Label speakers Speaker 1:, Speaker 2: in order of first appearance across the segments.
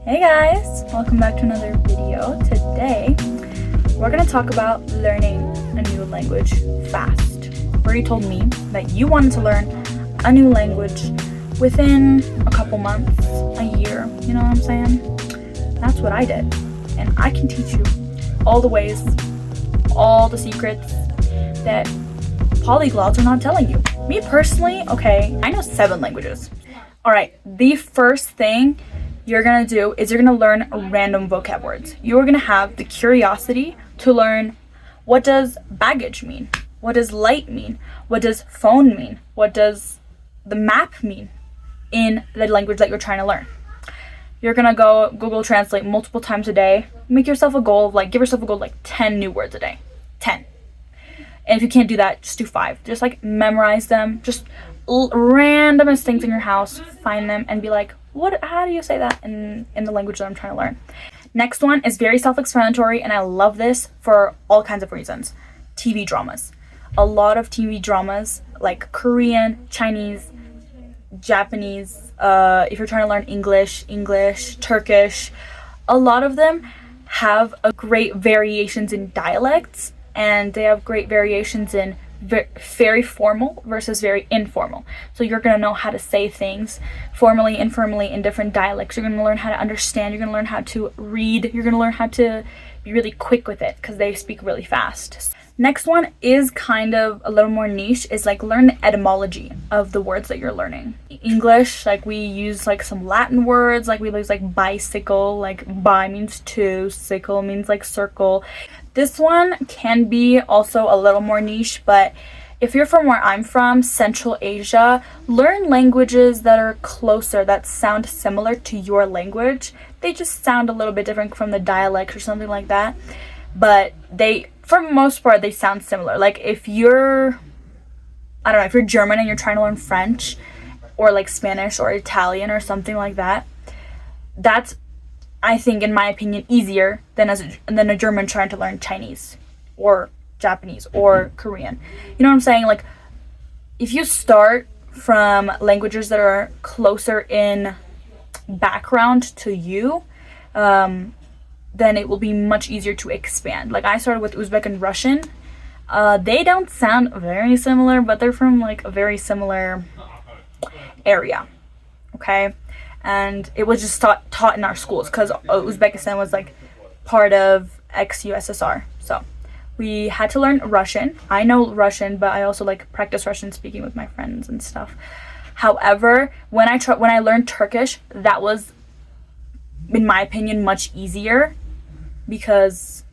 Speaker 1: Hey guys, welcome back to another video. Today we're going to talk about learning a new language fast. Bree told me that you wanted to learn a new language within a couple months, a year, you know what I'm saying? That's what I did, and I can teach you all the ways, all the secrets that polyglots are not telling you. Me personally, okay, I know 7 languages. Alright, the first thing you're gonna do is you're gonna learn random vocab words. You're gonna have the curiosity to learn, what does baggage mean? What does light mean? What does phone mean? What does the map mean in the language that you're trying to learn? You're gonna go Google Translate multiple times a day. Make yourself a goal of give yourself a goal of 10 new words a day. 10. And if you can't do that, just do 5. Just memorize them. Just randomest things in your house, find them and be like, how do you say that in the language that I'm trying to learn? Next one is very self-explanatory, and I love this for all kinds of reasons. TV dramas. A lot of TV dramas like Korean, Chinese, Japanese, if you're trying to learn English, Turkish, a lot of them have a great variations in dialects, and they have great variations in very formal versus very informal. So you're going to know how to say things formally, informally in different dialects. You're going to learn how to understand. You're going to learn how to read. You're going to learn how to be really quick with it because they speak really fast. Next one is kind of a little more niche, is learn the etymology of the words that you're learning. English, we use some Latin words, we use bicycle, bi means two, cycle means circle. This one can be also a little more niche, but if you're from where I'm from, Central Asia, learn languages that are closer, that sound similar to your language. They just sound a little bit different from the dialect or something like that, but for the most part, they sound similar. If you're, I don't know, if you're German and you're trying to learn French or Spanish or Italian or something like that, that's, I think, in my opinion, easier than a German trying to learn Chinese or Japanese or Korean. You know what I'm saying? If you start from languages that are closer in background to you, then it will be much easier to expand. I started with Uzbek and Russian. They don't sound very similar, but they're from a very similar area. Okay? And it was just taught in our schools because Uzbekistan was part of ex-USSR. So we had to learn Russian. I know Russian, but I also practice Russian speaking with my friends and stuff. However, when I learned Turkish, that was, in my opinion, much easier because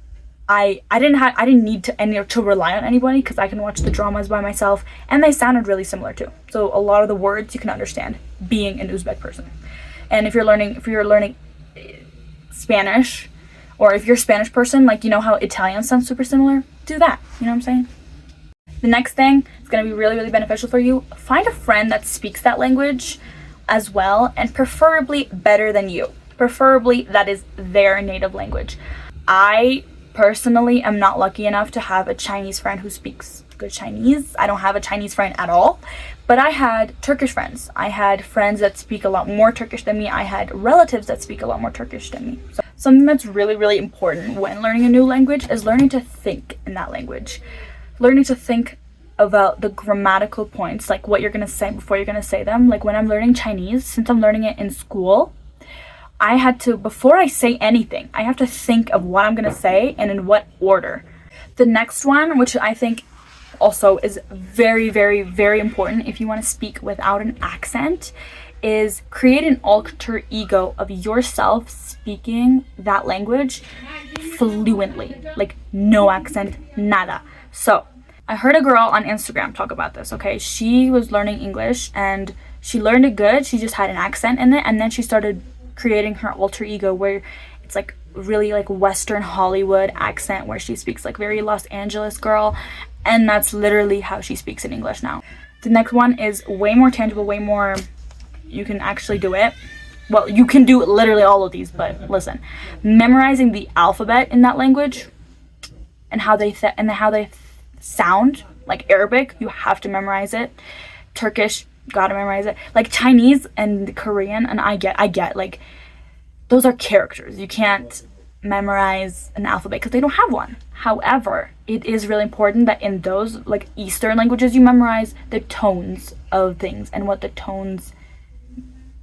Speaker 1: I didn't need to rely on anybody because I can watch the dramas by myself, and they sounded really similar too. So a lot of the words you can understand being an Uzbek person. And if you're learning Spanish, or if you're a Spanish person, you know how Italian sounds super similar, do that. You know what I'm saying? The next thing is going to be really, really beneficial for you. Find a friend that speaks that language as well, and preferably better than you. Preferably that is their native language. I personally am not lucky enough to have a Chinese friend who speaks good Chinese. I don't have a Chinese friend at all, but I had Turkish friends. I had friends that speak a lot more Turkish than me. I had relatives that speak a lot more Turkish than me. So something that's really, really important when learning a new language is learning to think in that language. Learning to think about the grammatical points, what you're going to say before you're going to say them. When I'm learning Chinese, since I'm learning it in school, I had to, before I say anything, I have to think of what I'm going to say and in what order. The next one, which I think also is very, very, very important if you want to speak without an accent, is create an alter ego of yourself speaking that language fluently. No accent, nada. So I heard a girl on Instagram talk about this, okay? She was learning English and she learned it good. She just had an accent in it, and then she started creating her alter ego where it's really Western Hollywood accent where she speaks very Los Angeles girl, and that's literally how she speaks in English now. The next one is way more tangible, way more, you can actually do it. Well, you can do literally all of these, but listen, memorizing the alphabet in that language and how they sound, Arabic, you have to memorize it. Turkish, gotta memorize it. Chinese and Korean, and I get those are characters. You can't memorize an alphabet because they don't have one. However, it is really important that in those like Eastern languages you memorize the tones of things and what the tones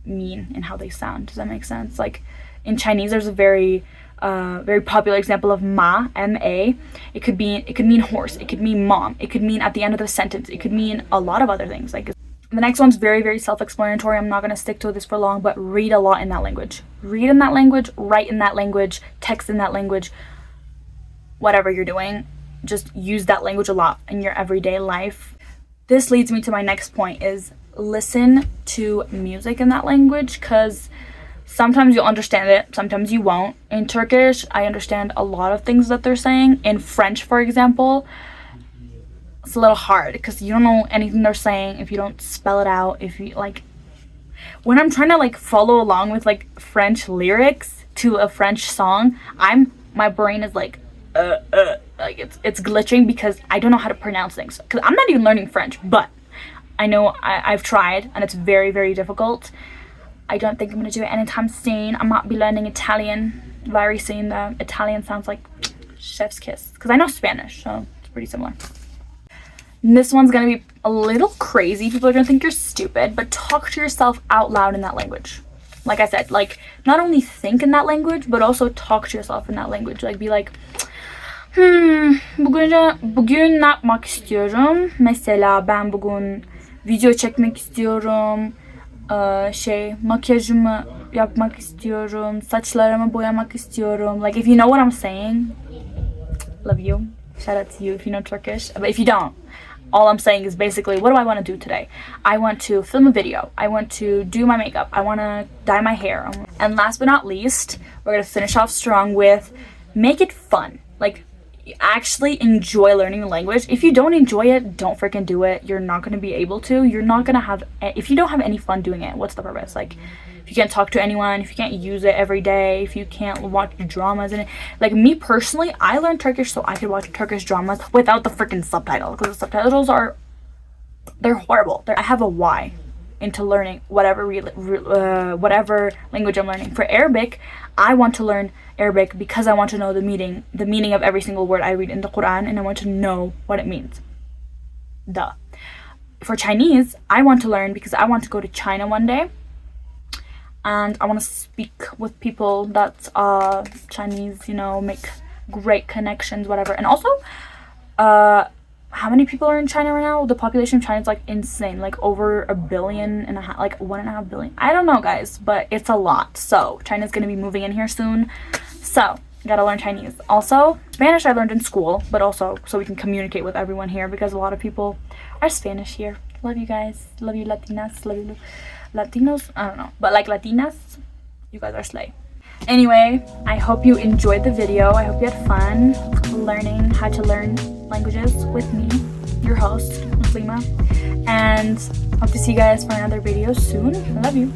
Speaker 1: mean and how they sound. Does that make sense? Like in Chinese there's a very popular example of ma. It could mean horse, it could mean mom, it could mean at the end of the sentence, it could mean a lot of other things. Like the next one's very, very self-explanatory. I'm not going to stick to this for long, but read a lot in that language. Read in that language, write in that language, text in that language. Whatever you're doing, just use that language a lot in your everyday life. This leads me to my next point is listen to music in that language, because sometimes you'll understand it, sometimes you won't. In Turkish, I understand a lot of things that they're saying. In French, for example, it's a little hard because you don't know anything they're saying if you don't spell it out. If you like, when I'm trying to like follow along with like French lyrics to a French song, my brain is like it's glitching because I don't know how to pronounce things. Because I'm not even learning French, but I know I've tried and it's very, very difficult. I don't think I'm gonna do it anytime soon. I might be learning Italian very soon though. Italian sounds like chef's kiss because I know Spanish, so it's pretty similar. This one's gonna be a little crazy. People are gonna think you're stupid, but talk to yourself out loud in that language. Like I said, like not only think in that language, but also talk to yourself in that language. Like be like, bugün ne yapmak istiyorum? Mesela ben bugün video çekmek istiyorum. Makyajımı yapmak istiyorum. Saçlarımı boyamak istiyorum. Like if you know what I'm saying, love you. Shout out to you if you know Turkish. But if you don't, all I'm saying is basically, what do I want to do today? I want to film a video. I want to do my makeup. I want to dye my hair. And last but not least, we're going to finish off strong with make it fun. Like, actually enjoy learning the language. If you don't enjoy it, don't freaking do it. You're not going to be able to. You're not going to have, if you don't have any fun doing it, what's the purpose? Like, if you can't talk to anyone, if you can't use it every day, if you can't watch dramas in it. Like me personally, I learned Turkish so I could watch Turkish dramas without the freaking subtitles, because the subtitles they're horrible. I have a why into learning whatever language I'm learning. For Arabic, I want to learn Arabic because I want to know the meaning of every single word I read in the Quran, and I want to know what it means. Duh. For Chinese, I want to learn because I want to go to China one day, and I want to speak with people that are Chinese, you know, make great connections, whatever. And also, how many people are in China right now? The population of China is like insane, like over 1.5 billion, like 1.5 billion. I don't know, guys, but it's a lot. So China's gonna be moving in here soon, so gotta learn Chinese. Also, Spanish I learned in school, but also so we can communicate with everyone here, because a lot of people are Spanish here. Love you guys, love you Latinas, love you Latinos, I don't know, but like Latinas, you guys are slay. Anyway, I hope you enjoyed the video. I hope you had fun learning how to learn languages with me, your host, Muslima. And hope to see you guys for another video soon. I love you.